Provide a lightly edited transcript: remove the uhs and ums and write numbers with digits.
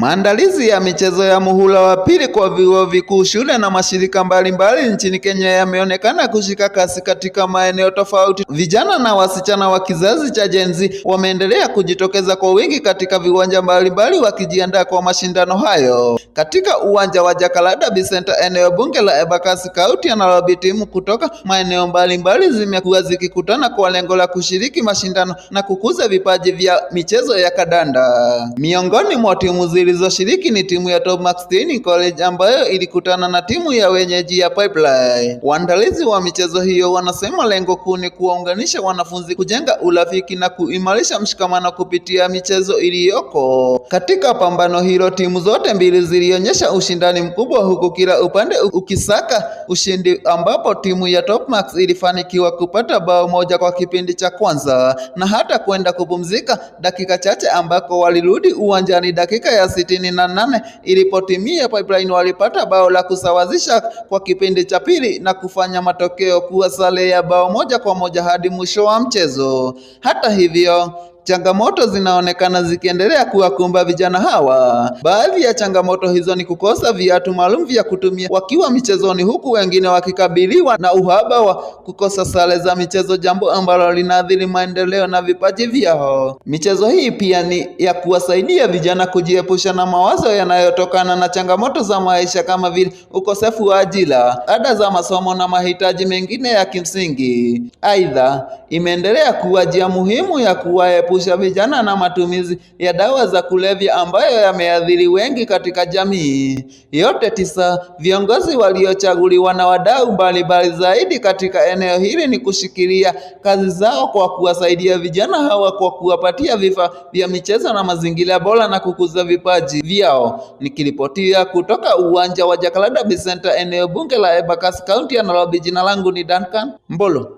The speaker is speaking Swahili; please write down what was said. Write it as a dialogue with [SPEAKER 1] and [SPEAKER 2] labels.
[SPEAKER 1] Maandalizi ya michezo ya muhula wa pili kwa vyuo vikuu, shule na mashirika mbalimbali nchini Kenya yameonekana kushika kasi katika maeneo tofauti. Vijana na wasichana wa kizazi cha Gen Z wameendelea kujitokeza kwa wingi katika viwanja mbalimbali wakijiandaa kwa mashindano hayo. Katika uwanja wa Jacaranda Bay Center, eneo bunge la Embakasi, kaunti ya Nairobi, timu kutoka maeneo mbalimbali zimekuwa zikikutana kwa lengo la kushiriki mashindano na kukuza vipaji vya michezo ya kandanda. Miongoni mwa timu zilizoshiriki ni timu ya Topmax Training College ambayo ilikutana na timu ya wenyeji ya Pipeline. Waandalizi wa michezo hiyo wanasema lengo kuu ni kuwaunganisha wanafunzi, kujenga urafiki na kuimarisha mshikamano kupitia michezo iliyoko. Katika pambano hilo, timu zote mbili zilionyesha ushindani mkubwa, huku kila upande ukisaka ushindi, ambapo timu ya Topmax ilifanikiwa kupata bao moja kwa kipindi cha kwanza na hata kwenda kupumzika dakika chache, ambako walirudi uwanjani dakika ya 68 ilipotimia. Pipeline walipata bao la kusawazisha kwa kipindi cha pili na kufanya matokeo kuwa sare ya bao moja kwa moja hadi mwisho wa mchezo. Hata hivyo, changamoto zinaonekana zikiendelea kuwakumba vijana hawa. Baadhi ya changamoto hizo ni kukosa viatu maalum vya kutumia wakiwa michezoni, huku wengine wakikabiliwa na uhaba wa kukosa sare za michezo, jambo ambalo linaathiri maendeleo na vipaji vyao. Michezo hii pia ni ya kuwasaidia vijana kujiepusha na mawazo yanayotokana na changamoto za maisha kama vile ukosefu wa ajira, ada za masomo na mahitaji mengine ya kimsingi. Aidha, imeendelea kuwa njia muhimu ya kuwaepusha vijana na matumizi ya dawa za kulevya ambayo yameathiri wengi katika jamii. Yote tisa, viongozi waliochaguliwa na wadau mbalimbali zaidi katika eneo hili ni kushikilia kazi zao kwa kuwasaidia vijana hawa kwa kuwapatia vifaa vya michezo na mazingira bora na kukuza vipaji vyao. Nikiripotia kutoka uwanja wa Jacaranda Bay Center, eneo bunge la Embakasi, kaunti ya Nairobi, jina langu ni Duncan Mbolo.